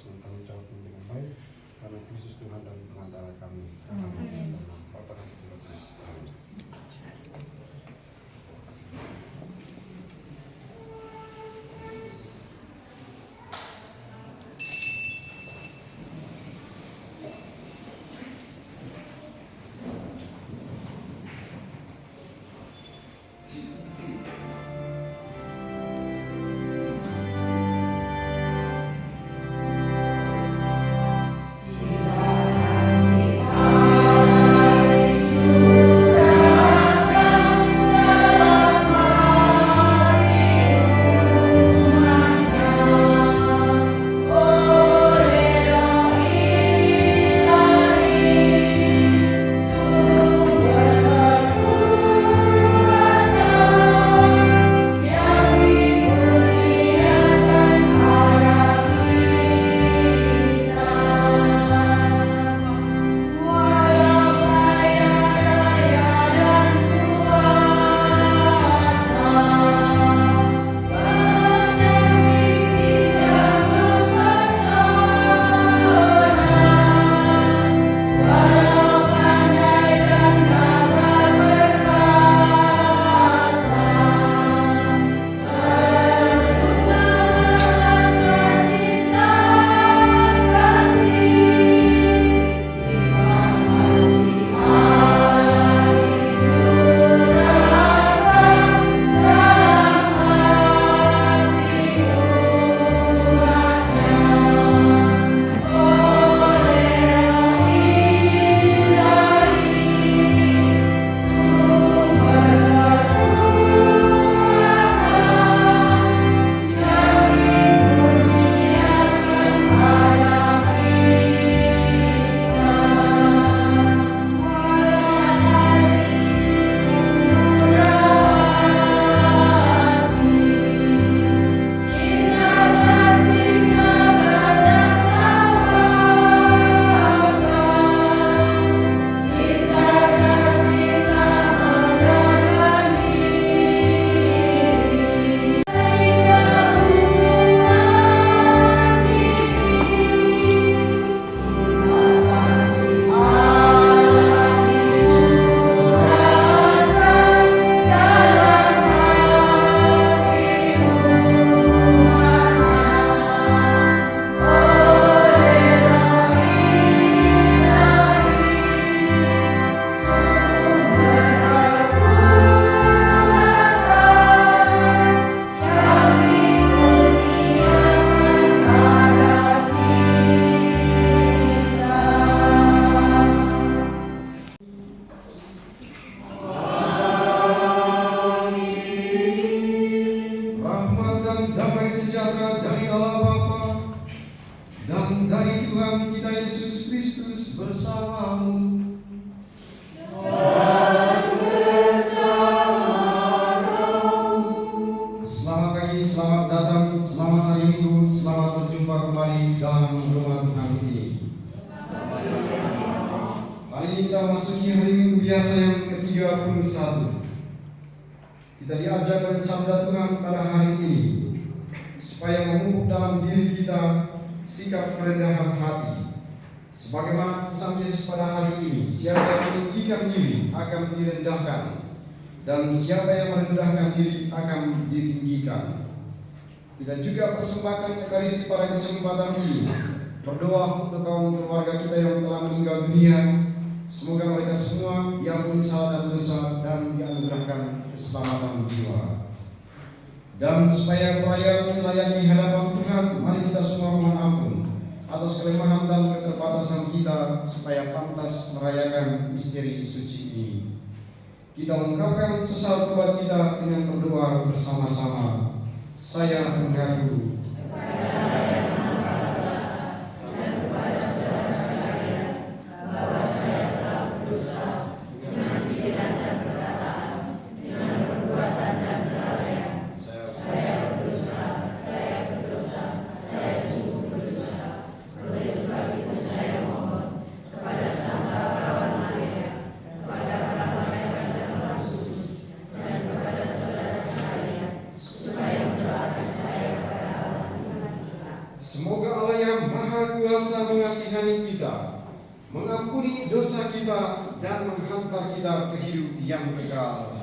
yang kami ucapkan dengan baik karena Kristus Tuhan dan pengantara kami. Amin. Bapa dan Putra dan Roh Kudus. Kita diajak oleh sabda Tuhan pada hari ini supaya memupuk dalam diri kita sikap kerendahan hati. Sebagaimana pesan Yesus pada hari ini, siapa yang meninggikan diri akan direndahkan, dan siapa yang merendahkan diri akan ditinggikan. Kita juga persembahkan Ekaristi pada kesempatan ini, berdoa untuk kaum keluarga kita yang telah meninggal dunia. Semoga mereka semua diampuni salah dan dosa dan dianugerahkan keselamatan jiwa. Dan supaya perayaan ini layak di hadapan Tuhan, mari kita semua mohon ampun atas kelemahan dan keterbatasan kita supaya pantas merayakan misteri suci ini. Kita ungkapkan sesal tobat kita dengan berdoa bersama-sama. Saya mengaku Maha Kuasa mengasihani kita, mengampuni dosa kita, dan menghantar kita ke hidup yang kekal.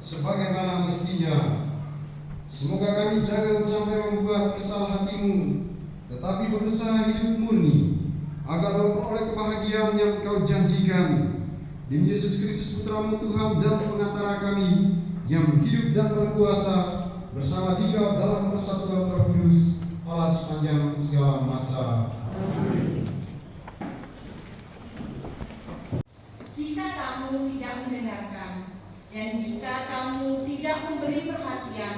sebagaimana mestinya. Semoga kami jangan sampai membuat kesal hatimu, tetapi berusaha hidup murni, agar memperoleh kebahagiaan yang Kau janjikan. Demi Yesus Kristus Putramu Tuhan dan Pengantara kami, yang hidup dan berkuasa bersama Tiga dalam persatuan Roh Kudus, Allah sepanjang segala masa. Jika kamu tidak mendengarkan dan jika kamu tidak memberi perhatian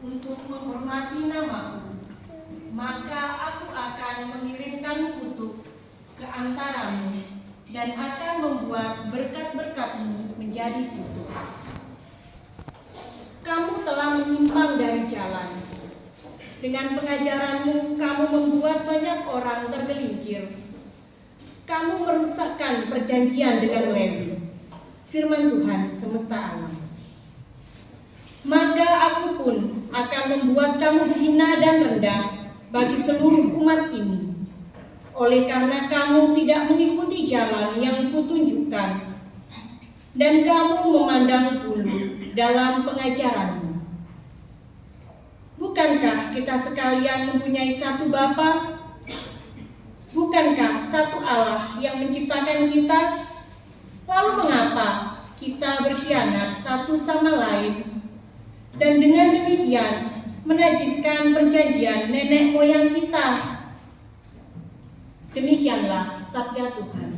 untuk menghormati namaku, maka aku akan mengirimkan kutuk ke antaramu dan akan membuat berkat-berkatmu menjadi kutuk. Kamu telah menyimpang dari jalan. Dengan pengajaranmu, kamu membuat banyak orang tergelincir. Kamu merusakkan perjanjian dengan Lewi, firman Tuhan semesta alam. Maka aku pun akan membuat kamu hina dan rendah bagi seluruh umat ini, oleh karena kamu tidak mengikuti jalan yang kutunjukkan, dan kamu memandang bulu dalam pengajaranmu. Bukankah kita sekalian mempunyai satu Bapa? Bukankah satu Allah yang menciptakan kita? Lalu mengapa kita berkhianat satu sama lain, dan dengan demikian menajiskan perjanjian nenek moyang kita? Demikianlah sabda Tuhan.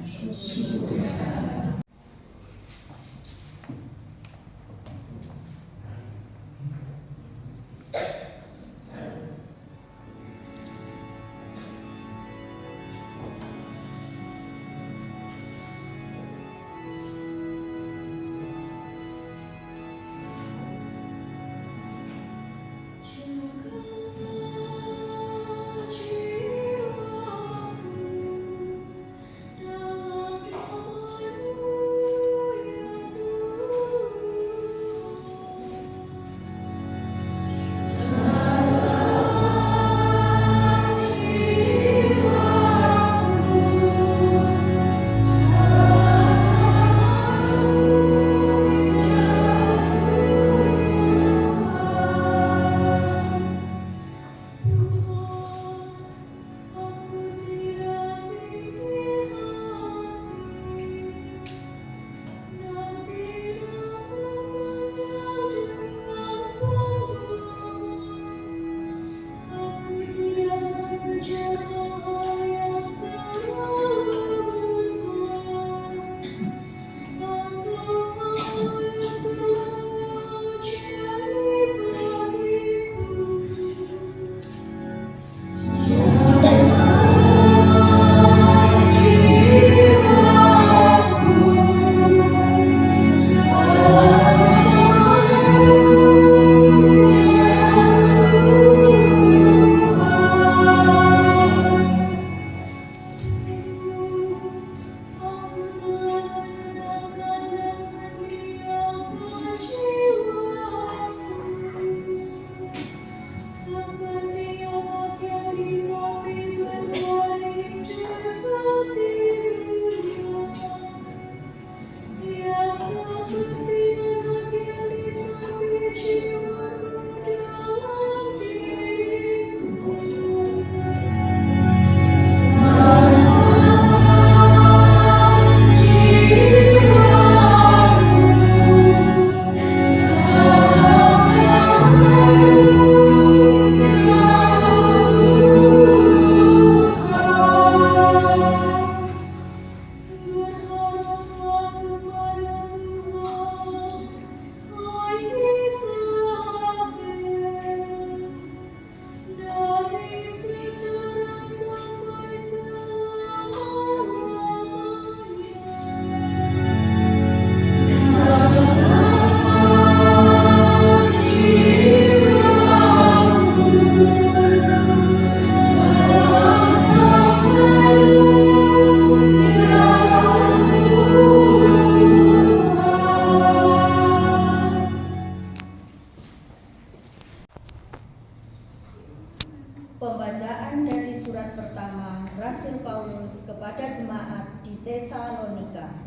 Pembacaan dari surat pertama Rasul Paulus kepada jemaat di Tesalonika.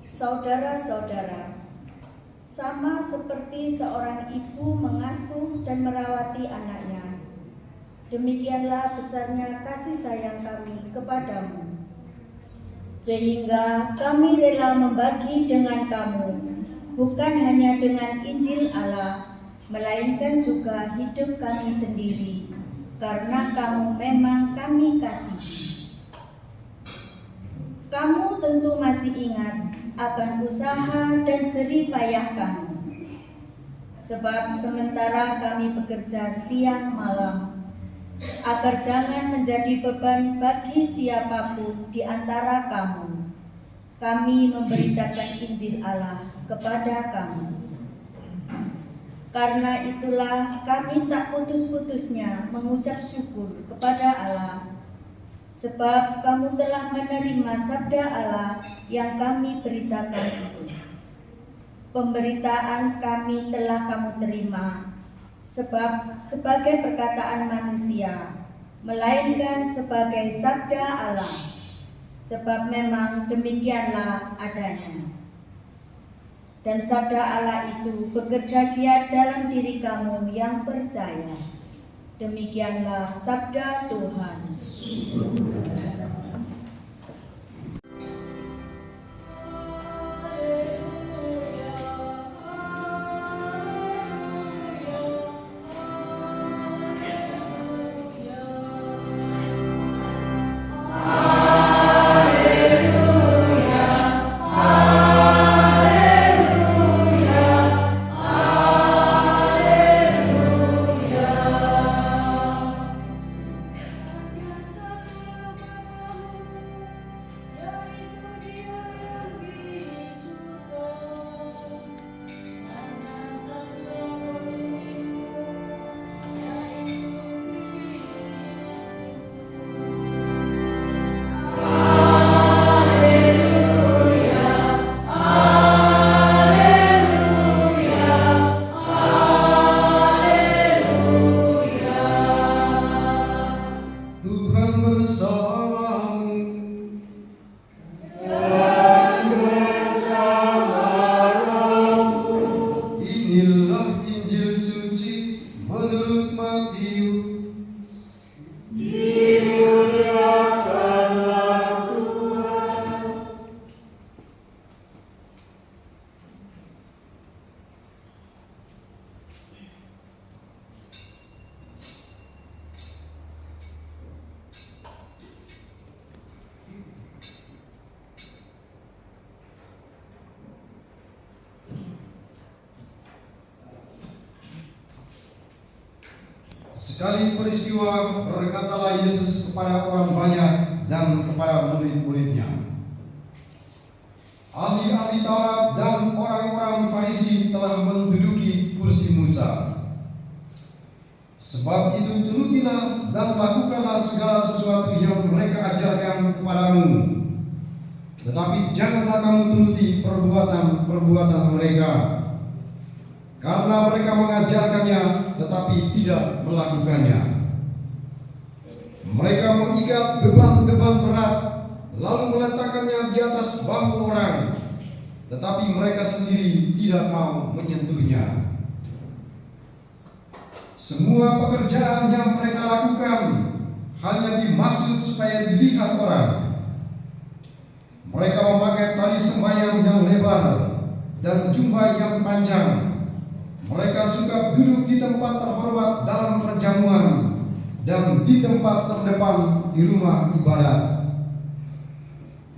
Saudara-saudara, sama seperti seorang ibu mengasuh dan merawati anaknya, demikianlah besarnya kasih sayang kami kepadamu, sehingga kami rela membagi dengan kamu bukan hanya dengan Injil Allah, melainkan juga hidup kami sendiri, karena kamu memang kami kasihi. Kamu tentu masih ingat akan usaha dan jerih payah kamu. Sebab sementara kami bekerja siang malam, agar jangan menjadi beban bagi siapapun di antara kamu, kami memberitakan Injil Allah kepada kamu. Karena itulah kami tak putus-putusnya mengucap syukur kepada Allah, sebab kamu telah menerima sabda Allah yang kami beritakan itu. Pemberitaan kami telah kamu terima, sebab sebagai perkataan manusia, melainkan sebagai sabda Allah, sebab memang demikianlah adanya. Dan sabda Allah itu bekerja giat dalam diri kamu yang percaya. Demikianlah sabda Tuhan. Sekali peristiwa berkatalah Yesus kepada orang banyak dan kepada murid-muridnya, ahli-ahli Taurat dan orang-orang Farisi telah menduduki kursi Musa. Sebab itu turutilah dan lakukanlah segala sesuatu yang mereka ajarkan kepadamu. Tetapi janganlah kamu turuti perbuatan-perbuatan mereka, karena mereka mengajarkannya tetapi tidak melakukannya. Mereka mengikat beban-beban berat lalu meletakkannya di atas bahu orang, tetapi mereka sendiri tidak mau menyentuhnya. Semua pekerjaan yang mereka lakukan hanya dimaksud supaya dilihat orang. Mereka memakai tali sembahyang yang lebar dan jubah yang panjang. Mereka suka duduk di tempat terhormat dalam perjamuan dan di tempat terdepan di rumah ibadat.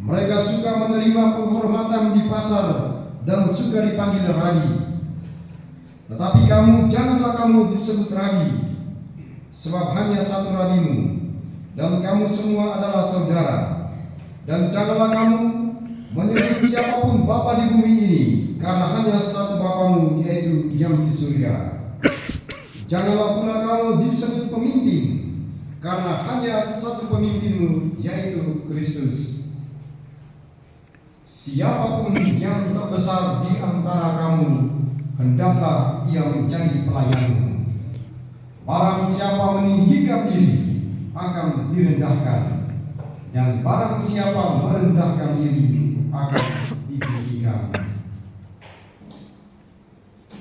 Mereka suka menerima penghormatan di pasar dan suka dipanggil rabi. Tetapi kamu, janganlah kamu disebut rabi, sebab hanya satu rabimu, dan kamu semua adalah saudara. Dan janganlah kamu menyebut siapapun bapa di bumi ini, karena hanya satu Bapamu, yaitu yang di surga. Janganlah pula kamu disebut pemimpin, karena hanya satu pemimpinmu, yaitu Kristus. Siapapun yang terbesar di antara kamu, hendaklah ia menjadi pelayanmu. Barang siapa meninggikan diri akan direndahkan, dan barang siapa merendahkan diri akan ditinggikan.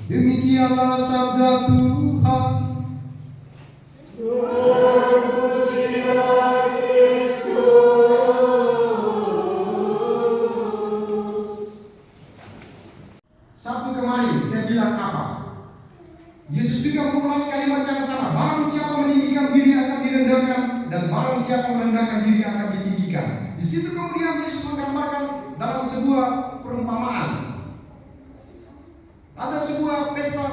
Demikianlah sabda Tuhan. Terpujilah Kristus. Satu apa? Yesus juga mengulangi kalimat yang sama. Barang siapa meninggikan diri akan direndahkan, dan barang siapa merendahkan diri akan ditinggikan. Di situ kemudian Yesus menggambarkan dalam sebuah perumpamaan. Ada sebuah pesta.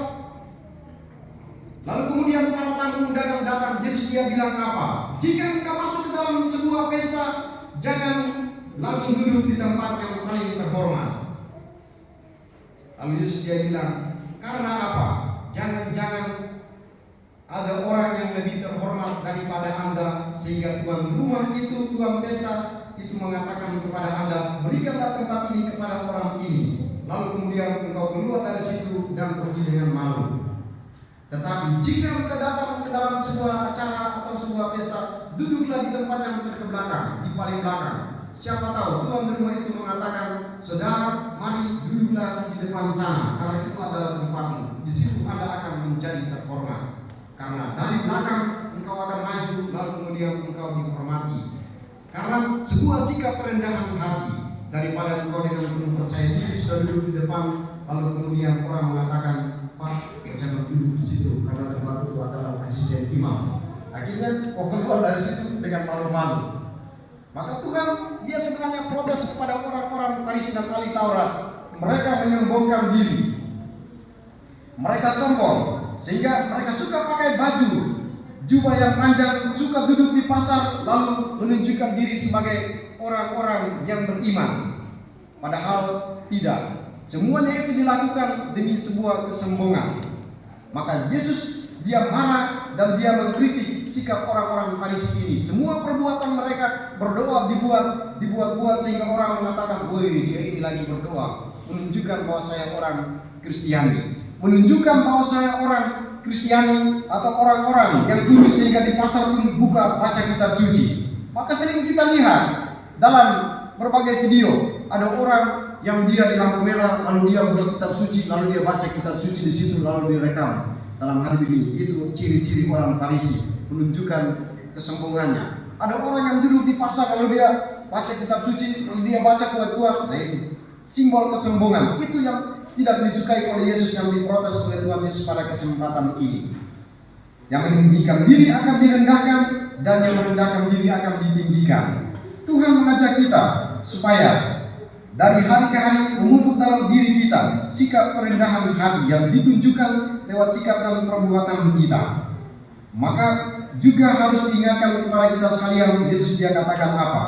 Lalu kemudian para tamu undangan datang. Yesus dia bilang apa? Jika engkau masuk ke dalam sebuah pesta, jangan langsung duduk di tempat yang paling terhormat. Lalu Yesus dia bilang, karena apa? Jangan-jangan ada orang yang lebih terhormat daripada Anda, sehingga tuan rumah itu, tuan pesta itu mengatakan kepada Anda, berikanlah tempat ini kepada orang ini. Lalu kemudian engkau keluar dari situ dan pergi dengan malu. Tetapi jika engkau datang ke dalam sebuah acara atau sebuah pesta, duduklah di tempat yang belakang, di paling belakang. Siapa tahu tuan rumah itu mengatakan, saudara, mari duduklah di depan sana, karena itu adalah tempatmu. Di situ Anda akan menjadi terhormat. Karena dari belakang engkau akan maju, lalu kemudian engkau dihormati. Karena sebuah sikap perendahan hati, daripada engkau dengan penuh percaya diri sudah duduk di depan, lalu kemudian orang mengatakan, Pak, jangan duduk di situ karena tempat itu adalah asisten imam. Akhirnya kau keluar dari situ dengan malu-malu. Maka Tuhan dia sebenarnya protes kepada orang-orang Farisi dan ahli Taurat. Mereka menyombongkan diri, mereka sombong, sehingga mereka suka pakai baju jubah yang panjang, suka duduk di pasar, lalu menunjukkan diri sebagai orang-orang yang beriman. Padahal tidak. Semuanya itu dilakukan demi sebuah kesombongan. Maka Yesus dia marah dan dia mengkritik sikap orang-orang Farisi ini. Semua perbuatan mereka berdoa dibuat-buat sehingga orang mengatakan, "Woi, dia ini lagi berdoa." Menunjukkan bahwa saya orang Kristiani. Menunjukkan bahwa saya orang Kristiani atau orang-orang yang tulus sehingga di pasar pun buka baca kitab suci. Maka sering kita lihat dalam berbagai video ada orang yang dia di lampu merah lalu dia buka kitab suci, lalu dia baca kitab suci di situ, lalu direkam. Dalam hal begini, itu ciri-ciri orang Farisi, menunjukkan kesombongannya. Ada orang yang duduk di pasar lalu dia baca kitab suci, lalu dia baca kuat-kuat. Nah itu simbol kesombongan. Itu yang tidak disukai oleh Yesus, yang diprotes oleh Tuhan Yesus pada kesempatan ini. Yang meninggikan diri akan direndahkan, dan yang merendahkan diri akan ditinggikan. Tuhan mengajak kita supaya dari hari ke hari memupuk dalam diri kita sikap kerendahan hati yang ditunjukkan lewat sikap dan perbuatan kita. Maka juga harus diingatkan kepada kita sekalian, Yesus dia katakan apa?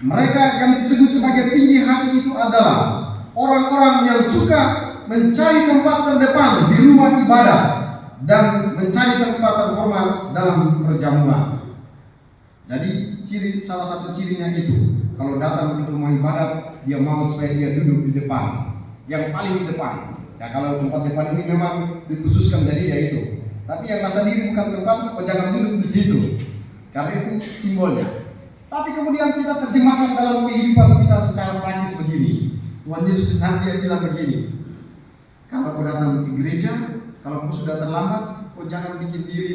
Mereka yang disebut sebagai tinggi hati itu adalah orang-orang yang suka mencari tempat terdepan di rumah ibadah dan mencari tempat terhormat dalam perjamuan. Jadi salah satu cirinya itu, kalau datang ke rumah ibadat, dia mau supaya dia duduk di depan, yang paling depan. Ya kalau tempat depan ini memang dikhususkan jadi ya itu. Tapi yang rasa diri bukan tempat, jangan duduk di situ. Karena itu simbolnya. Tapi kemudian kita terjemahkan dalam kehidupan kita secara praktis begini. Tuhan Yesus nanti dia bilang begini. Kalau kau datang ke gereja, kalau kau sudah terlambat, kau jangan bikin diri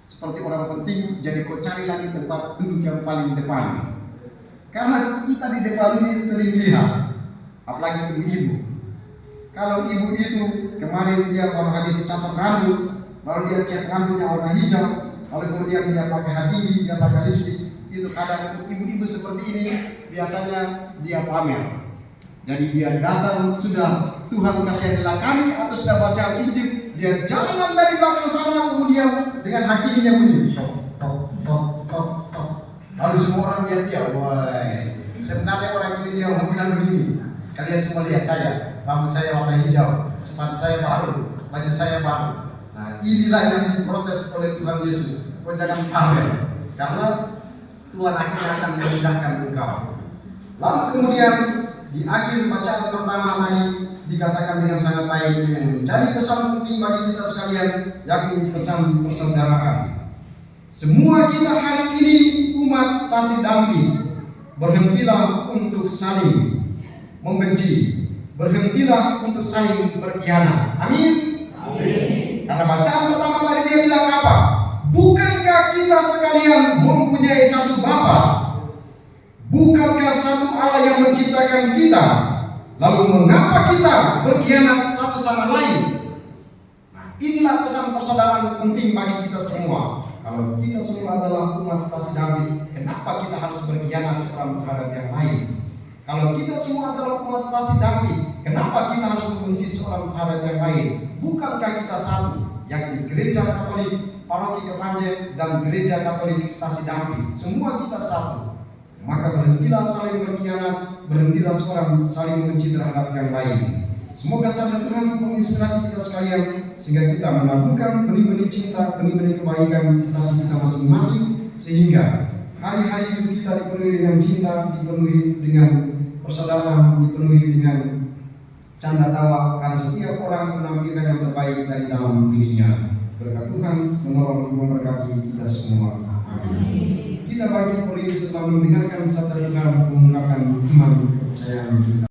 seperti orang penting, jadi kau cari lagi tempat duduk yang paling depan. Karena kita di depan ini sering lihat, apalagi ibu-ibu. Kalau ibu itu kemarin dia baru habis catat rambut, lalu dia cat rambutnya warna hijau, lalu kemudian dia pakai hati, dia pakai lipstik, itu kadang untuk ibu-ibu seperti ini biasanya dia pamer. Jadi dia datang sudah Tuhan kasihilah kami atau sudah baca Injil, dia jalan dari belakang sana kemudian dengan hakikinya bunyi tok. Lalu semua orang lihat dia, wah sebenarnya orang ini dia mau bilang begini, kalian semua lihat saya, rambut saya warna hijau, sepatu saya baru, baju saya baru. Nah inilah yang diprotes oleh Tuhan Yesus. Kau jangan pamer, karena Tuhan akhirnya akan merendahkan engkau. Lalu kemudian di akhir bacaan pertama tadi dikatakan dengan sangat baik, yang menjadi pesan penting bagi kita sekalian, yakni pesan persaudaraan. Semua kita hari ini umat stasi Dampi, berhentilah untuk saling membenci, berhentilah untuk saling berkhianat. Amin. Amin. Karena bacaan pertama tadi dia bilang apa? Bukankah kita sekalian mempunyai satu Bapa? Bukankah satu Allah yang menciptakan kita? Lalu mengapa kita berkhianat satu sama lain? persaudaraan penting bagi kita semua. Kalau kita semua adalah umat stasi David, kenapa kita harus berkhianat seorang terhadap yang lain? Kalau kita semua adalah umat stasi David, kenapa kita harus membenci seorang terhadap yang lain? Bukankah kita satu, yakni Gereja Katolik Paroki Kepanjen dan Gereja Katolik Stasi David? Semua kita satu. Maka berhentilah saling berkhianat, berhentilah seorang saling membenci terhadap yang lain. Semoga sabda Tuhan menginspirasi kita sekalian, sehingga kita menaburkan benih-benih cinta, benih-benih kebaikan di stasi kita masing-masing, sehingga hari-hari hidup kita dipenuhi dengan cinta, dipenuhi dengan persaudaraan, dipenuhi dengan canda tawa, karena setiap orang menampilkan yang terbaik dari dalam dirinya. Berkat Tuhan menolong memberkati kita semua. Amin. Kita bagi berdiri setelah mendengarkan sabda Tuhan, mengungkapkan iman kepercayaan kita.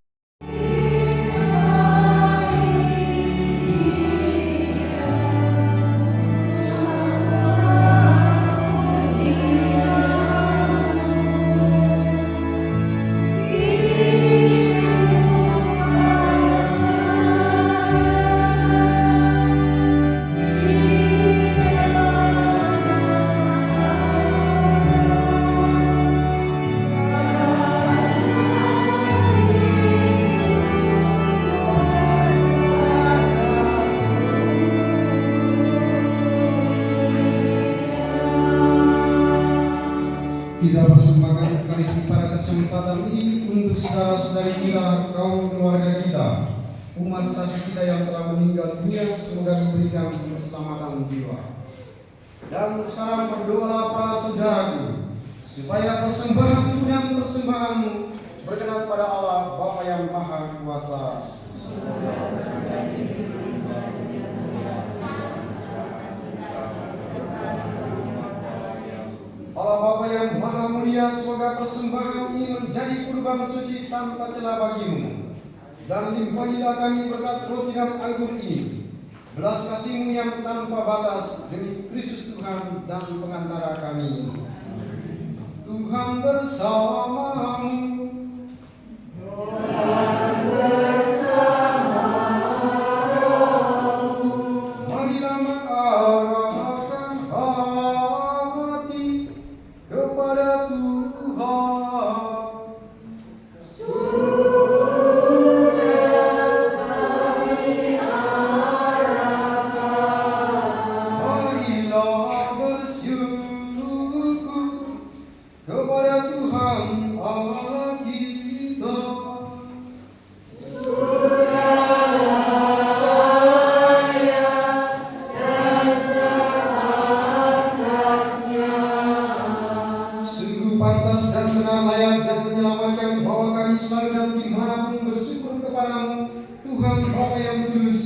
Kita persembahkan Ekaristi pada kesempatan ini untuk saudara-saudari kita, kaum keluarga kita, umat stasi kita yang telah meninggal dunia, semoga diberikan keselamatan jiwa. Dan sekarang berdoalah para saudaraku, supaya persembahanku dan persembahanmu berkenan pada Allah Bapa yang Maha Kuasa. Allah Bapa yang Maha Mulia, semoga persembahan ini menjadi kurban suci tanpa celah bagimu. Dan limpahilah kami berkat roti dan anggur ini, belas kasih-Mu yang tanpa batas, demi Kristus Tuhan dan pengantara kami. Tuhan bersamamu. Marilah mengarahkan hati kepada Tuhan. Marilah bersyukur kepada Tuhan Allah kita. Sungguh pantas dan benar layak dan menyelamatkan bahwa kami selalu dan dimanapun bersyukur kepadamu, Tuhan Bapa yang kudus,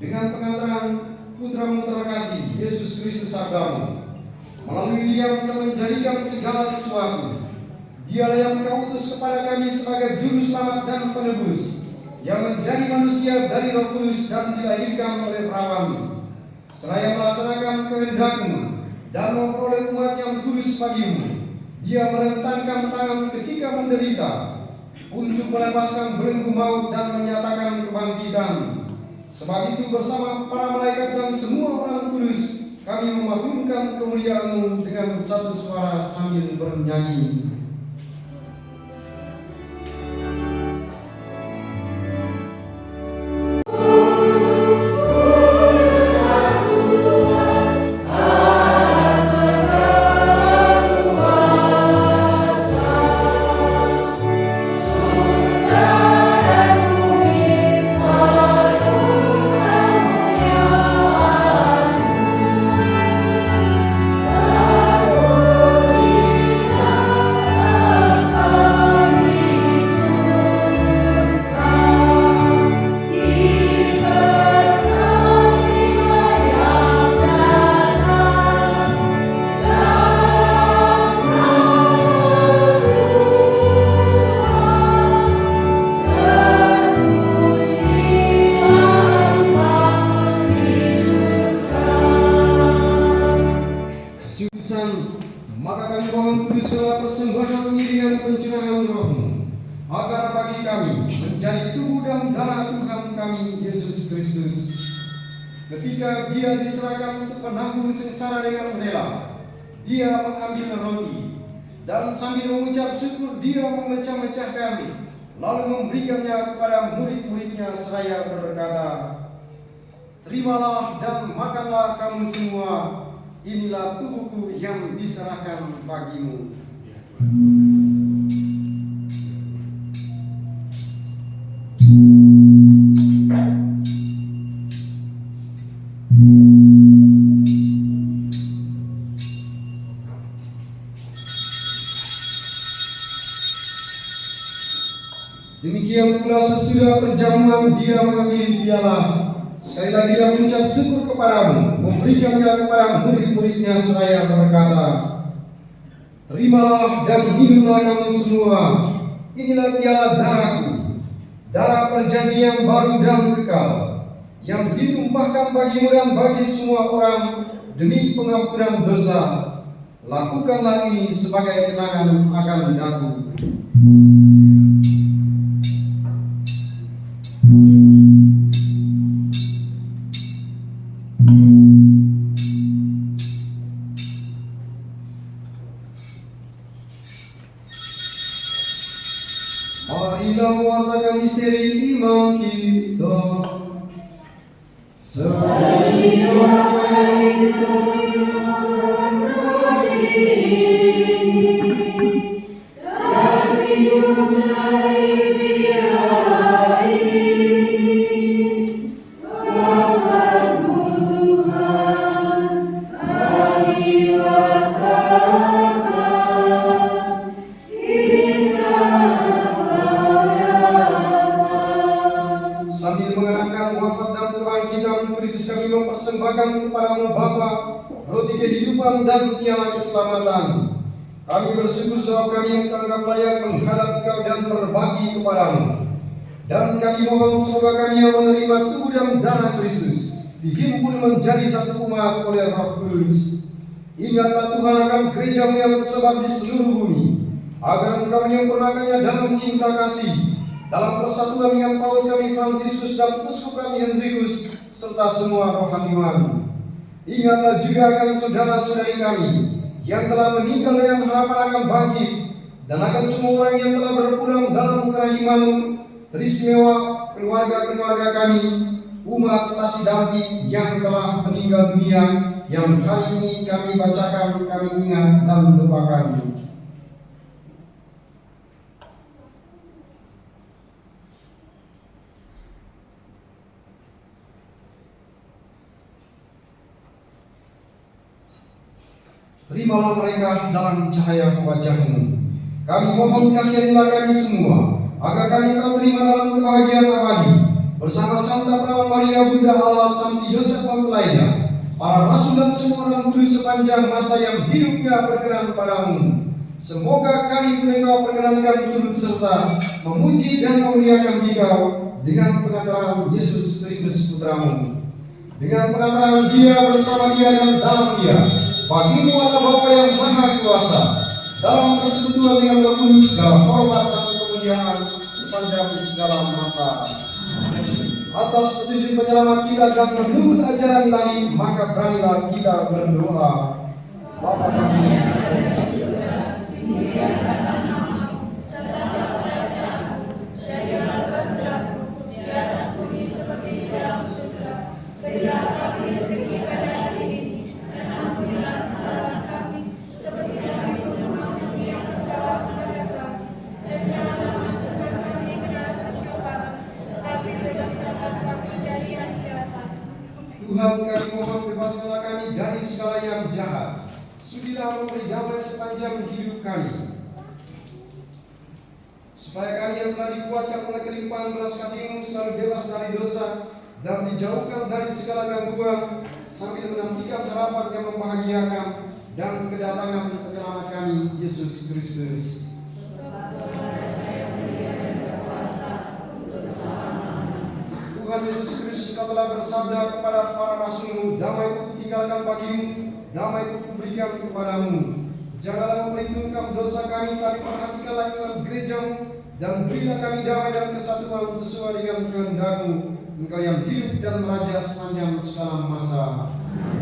dengan pengantaran Putra-Mu terkasih, Yesus Kristus Sabdamu. Melalui Dia Engkau menjadikan segala sesuatu. Dialah yang Engkau utus kepada kami sebagai juru selamat dan penebus, yang menjadi manusia dari Roh Kudus dan dilahirkan oleh perawan, seraya melaksanakan kehendak-Mu dan memperoleh umat yang kudus bagimu. Dia merentangkan tangan ketika menderita untuk melepaskan belenggu maut dan menyatakan kebangkitan. Sebab itu bersama para malaikat dan semua orang kudus, kami memaklumkan kemuliaan-Mu dengan satu suara sambil bernyanyi. Maka kami mohon kuduskanlah persembahan ini dengan pencurahan Roh-Mu, agar bagi kami menjadi tubuh dan darah Tuhan kami Yesus Kristus. ketika dia diserahkan untuk menanggung sengsara dengan rela, dia mengambil roti dan sambil mengucap syukur dia memecah-mecahkan, lalu memberikannya kepada murid-muridnya seraya berkata, "Terimalah dan makanlah kamu semua, inilah tubuhku yang diserahkan bagimu." Demikian pula sesudah perjamuan dia mengambil piala, sekali lagi dia mengucap syukur kepadamu, memberikannya kepada murid-muridnya seraya berkata, "Terimalah dan minumlah kamu semua, inilah piala darahku, darah perjanjian baru dan kekal, yang ditumpahkan bagimu dan bagi semua orang demi pengampunan dosa. Lakukanlah ini sebagai kenangan akan aku." Marilah mewartakan misteri iman kita. Sambil mengenangkan wafat dan kebangkitan Kristus, kami mempersembahkan kepadamu Bapa roti kehidupan dan piala keselamatan. Kami bersyukur sebab kami menganggap layak menghadap Engkau dan berbagi kepadamu. Dan kami mohon semoga kami yang menerima tubuh dan darah Kristus dihimpun menjadi satu umat oleh Roh Kudus. Ingatlah Tuhan akan gereja-Mu yang tersebar di seluruh bumi, agar Engkau menyempurnakannya dalam cinta kasih, dalam persatuan dengan Paus kami Fransiskus dan Uskup kami Hendrikus serta semua rohaniwan. Ingatlah juga akan saudara-saudari kami yang telah meninggal dengan harapan akan bangkit, dan akan semua orang yang telah berpulang dalam kerahiman-Mu, teristimewa keluarga-keluarga kami, umat Stasi Dampi yang telah meninggal dunia, yang hari ini kami bacakan, kami ingat dan doakan. Terimalah mereka dalam cahaya wajah-Mu. Kami mohon kasihanilah kami semua, agar kami Kau terima dalam kebahagiaan abadi, bersama Santa Perawan Maria Bunda Allah, Santi Yosef Mempelainya, para rasul dan semua orang kudus sepanjang masa yang hidupnya berkenan padamu. Semoga kami Engkau perkenankan turut serta memuji dan memuliakan Dikau dengan pengantaran Yesus Kristus Putra-Mu. Dengan pengantaran Dia, bersama Dia dan dalam Dia, bagimu Allah Bapa yang Maha Kuasa, dalam persekutuan dengan Roh Kudus, segala hormat dan kemuliaan sepanjang segala masa. Atas petunjuk penyelamat kita dan menurut ajaran ilahi, maka beranilah kita berdoa. Bapa kami yang ada di surga, dimuliakanlah namamu, datanglah kerajaanmu, jadilah kehendakmu di atas bumi seperti di dalam surga. Berilah kami rezeki pada hari ini, dan ampunilah kesalahan kami, seperti kami pun mengampuni yang bersalah kepada kami. Dan janganlah masukkan kami ke dalam pencobaan, tetapi bebaskanlah kami dari yang jahat. Tuhan, kami mohon bebaskanlah kami dari segala yang jahat. Sudilah memberi damai sepanjang hidup kami, supaya kami yang telah dikuatkan oleh kelimpahan belas kasih-Mu selalu bebas dari dosa dan dijauhkan dari segala gangguan, sambil menantikan harapan yang membahagiakan dan kedatangan penyelamat kami, Yesus Kristus. Tuhan Yesus Kristus, Kau telah bersabda kepada para rasul-Mu, damai-Ku tinggalkan bagimu, damai-Ku kuberikan kepadamu. Janganlah memperhitungkan dosa kami, tapi perhatikanlah iman gereja-Mu, dan berilah kami damai dan kesatuan sesuai dengan kehendak-Mu. Engkau yang hidup dan meraja sepanjang segala masa.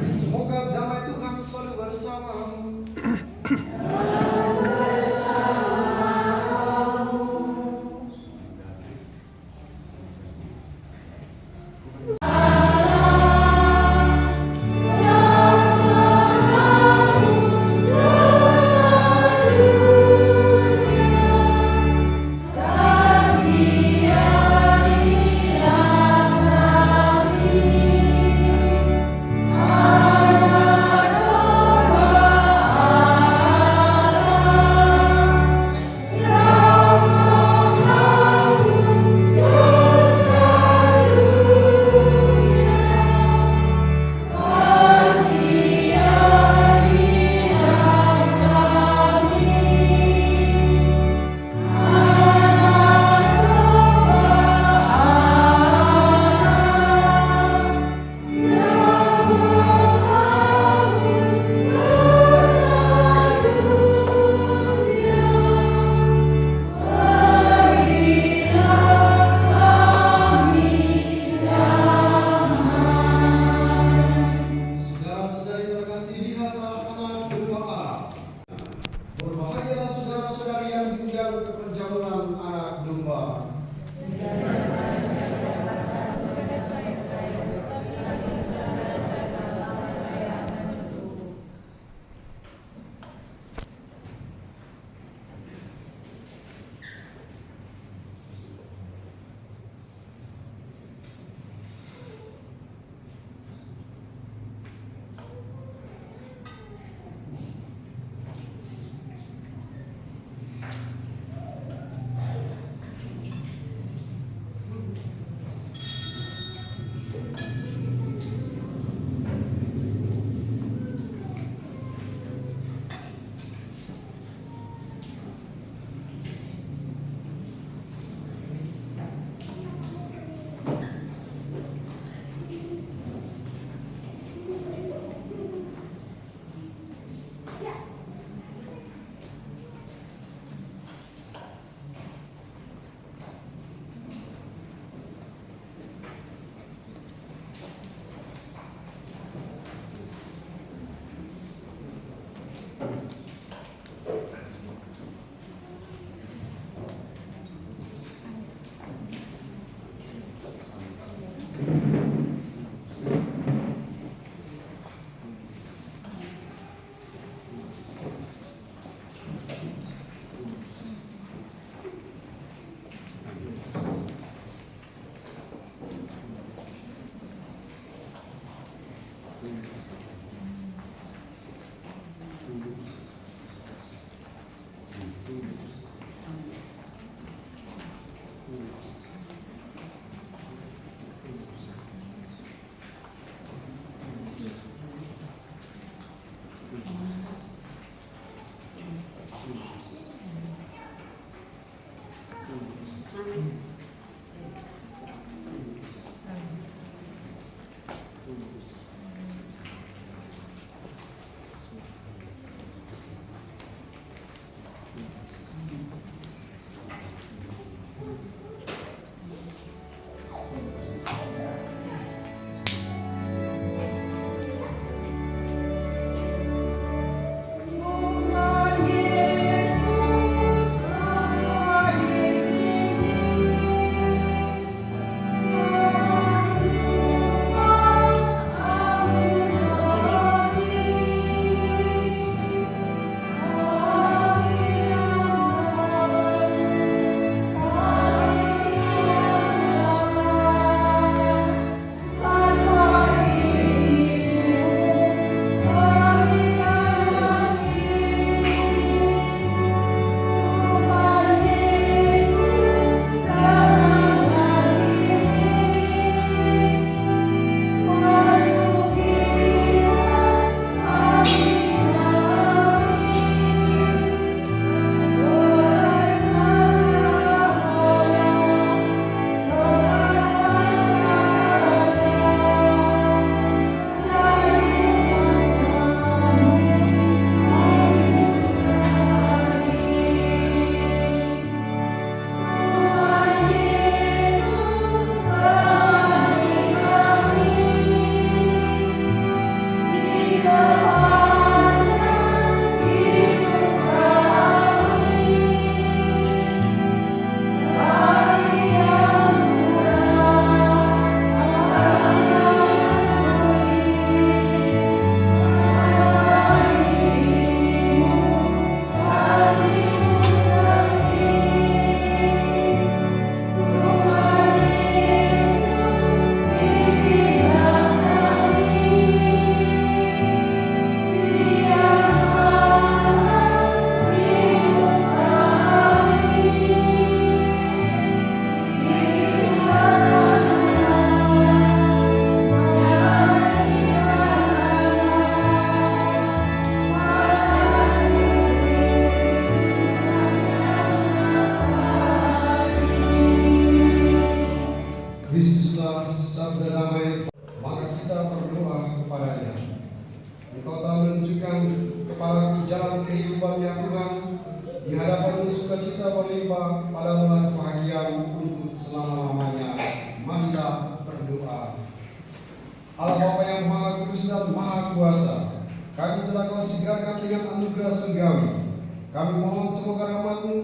Semoga damai Tuhan selalu bersamamu. Berbahagialah saudara-saudari yang diundang ke perjamuan anak domba. Engkau telah menunjukkan kepadaku jalan kehidupannya Tuhan. Di hadapan sukacita berlimpah, padamulah kebahagiaan untuk selama-lamanya. Marilah berdoa. Allah Bapa yang Maha Kudus dan Maha Kuasa, kami telah Kau segerakan dengan anugerah surgawi. Kami mohon semoga rahmat-Mu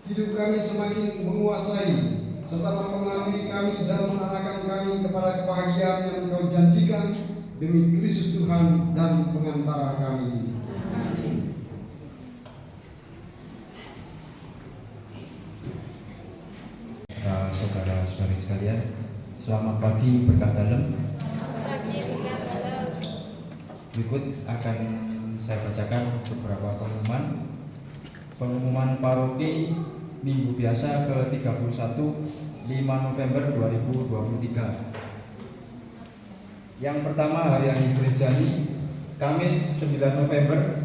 hidup kami semakin menguasai serta mempengaruhi kami dan mengarahkan kami kepada kebahagiaan yang Kau janjikan demi Kristus Tuhan dan pengantara kami. Saudara-saudari sekalian, selamat pagi berkah dalam. Berikut akan saya bacakan beberapa pengumuman paroki Minggu Biasa ke-31 5 November 2023. Yang pertama, hari-hari gerejani, Kamis 9 November,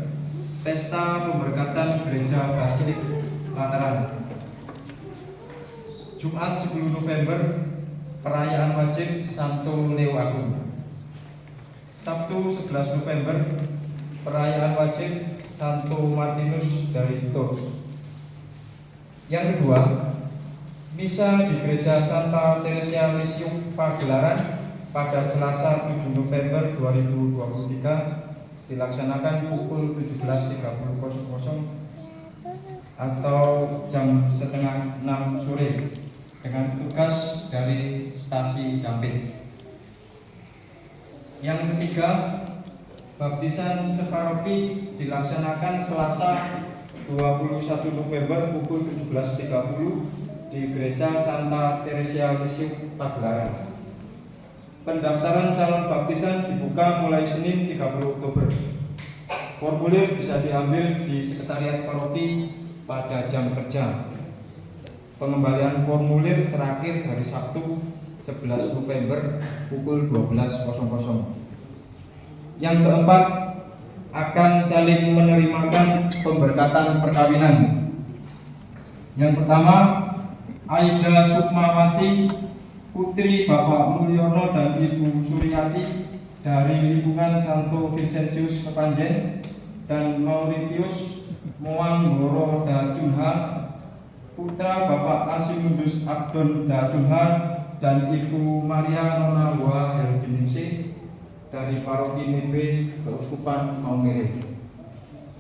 Pesta Pemberkatan Gereja Basilik Lateran. Jumat 10 November, perayaan wajib Santo Leo Agung. Sabtu 11 November, perayaan wajib Santo Martinus dari Tours. Yang kedua, misa di Gereja Santa Teresia Lisieux Pagelaran pada Selasa 7 November 2023 dilaksanakan pukul 17.30 atau jam setengah 6 sore dengan petugas dari stasi Dampit. Yang ketiga, baptisan separoki dilaksanakan Selasa 21 November pukul 17.30 di Gereja Santa Teresia Lisieux Pagelaran. Pendaftaran calon baptisan dibuka mulai Senin 30 Oktober. Formulir bisa diambil di Sekretariat Paroki pada jam kerja. Pengembalian formulir terakhir hari Sabtu 11 November pukul 12.00. Yang keempat, akan saling menerimakan pemberkatan perkawinan. Yang pertama, Aida Sukmawati, putri Bapak Mulyono dan Ibu Suryati dari lingkungan Santo Vincentius Sepanjen, dan Mauritius Moanggoro Dajunha, putra Bapak Asimundus Abdon Dajunha dan Ibu Maria Nona Hua Helbiningsih dari Paroki Nebe Keuskupan Maumere.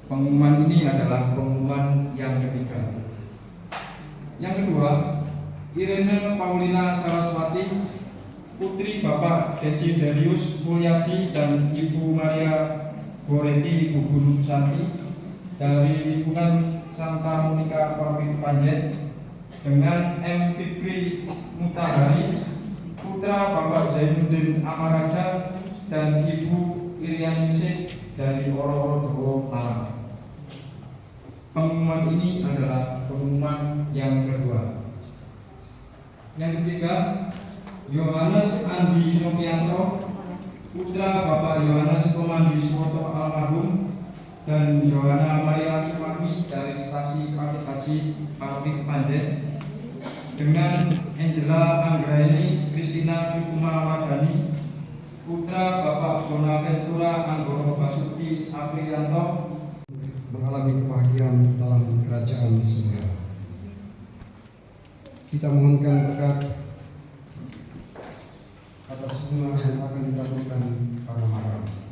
Pengumuman ini adalah pengumuman yang ketiga. Yang kedua, Irene Paulina Saraswati, putri Bapak Desiderius Mulyadi dan Ibu Maria Goreti Gugun Susanti dari lingkungan Santa Monica Paroki Panjen, dengan M. Fikri Mutahari, putra Bapak Zainuddin Amaraja dan Ibu Irianingsih dari Oro-Oro Dewo Malang. Pengumuman ini adalah pengumuman yang kedua. Yang ketiga, Yohanes Andi Novianto, putra Bapak Yohanes Komandi Suwoto Almarhum dan Yohana Maria Sumarmi dari stasi Pakis Haji Paroki Panjen, dengan Angela Anggraini Kristina Kusuma Wardani, putra Bapak Bonaventura Anggoro Basuki Aprianto, mengalami kebahagiaan dalam kerajaan surga. Kita mohonkan berkat atas semua yang akan dilakukan pada malam. Atas nama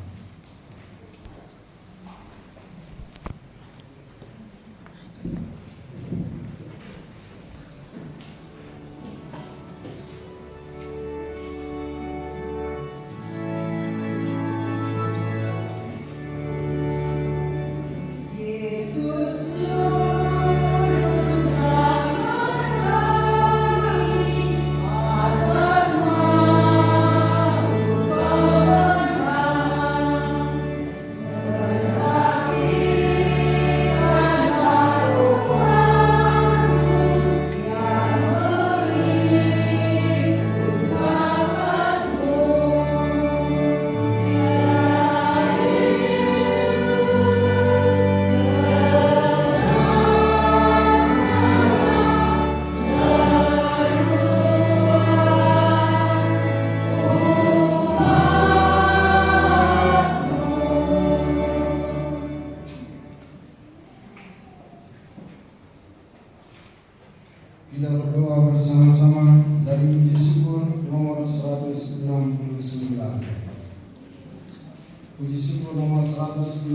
Puji syukur nomor 169.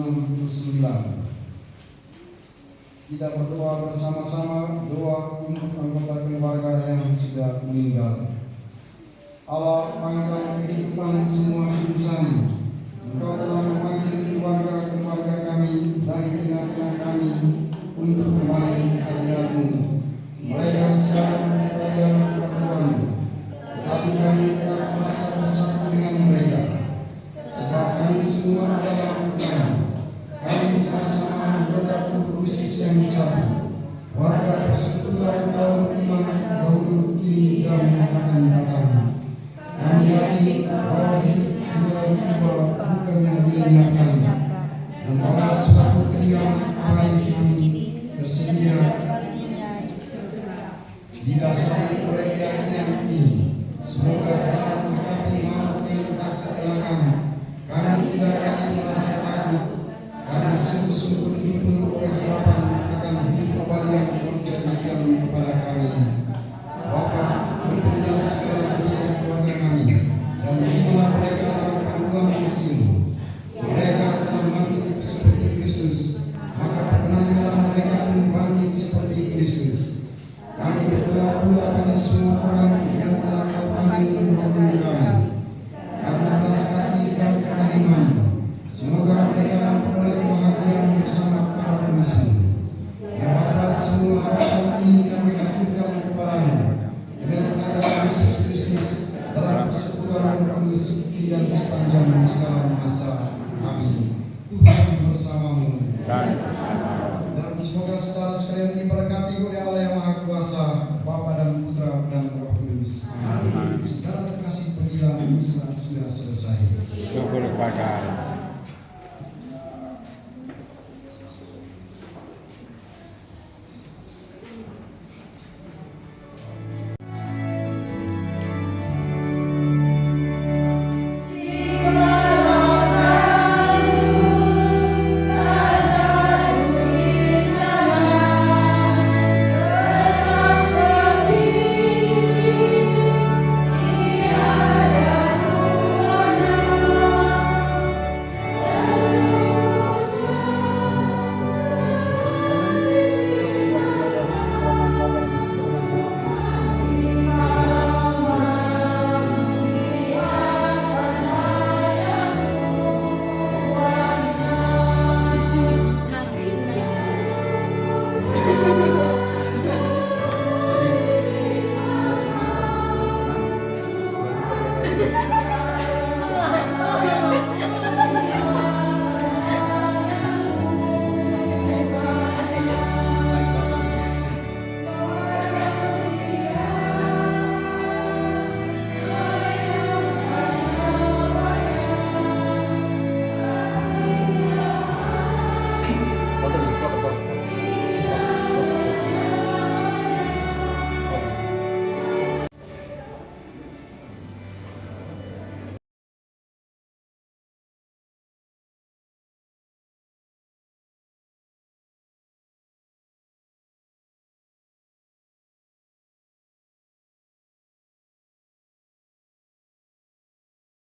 Kita berdoa bersama-sama, doa untuk anggota keluarga yang sudah meninggal. Allah, panggil kehidupan semua insan. Engkau telah memanggil keluarga kami dari tengah-tengah kami untuk kembali ke hadirat-Mu. Mereka sekarang berada di pertemuan, tetapi kami tetap merasa bersatu dengan mereka. Sebab kami semua adalah putra. Kami sama-sama anggota tubuh Kristus yang satu. Warga persekutuan kaum iman dahulu, kini, dan akan datang. Kami yakin bahwa hidup adalah bukan yang dilenyapkan, dan bahwa suatu kediaman baik kami tersedia didasari oleh keyakinan ini. Semoga dalam menghadapi maut yang tak terelakkan, kami tidak akan merasa takut, karena sungguh-sungguh didukung oleh harapan akan hidup kembali yang Kau janjikan kepada kami. Bapa, ampunilah segala dosa keluarga kami, dan berilah mereka dalam pangkuan kasih-Mu. Mereka telah mati seperti Kristus, maka perkenankanlah mereka pun bangkit seperti Kristus. Kami berdoa pula bagi semua orang yang telah Kau panggil mendahului kami, karena atas kasih dan kerahiman, semoga mereka memperoleh kebahagiaan bersama para pengasih. Ya Bapa, semua harapan ini kami aturkan kepada-Mu dengan pengatakan Yesus Kristus dalam persekutuan Roh Kudus kini dan sepanjang segala masa. Amin. Tuhan bersama-Mu. Dan semoga saudara sekalian diberkati oleh Allah yang Maha Kuasa, Bapa dan Putra dan Roh Kudus. Amin. Saudara terkasih, pergilah, misa sudah selesai. Syukur kepada Allah.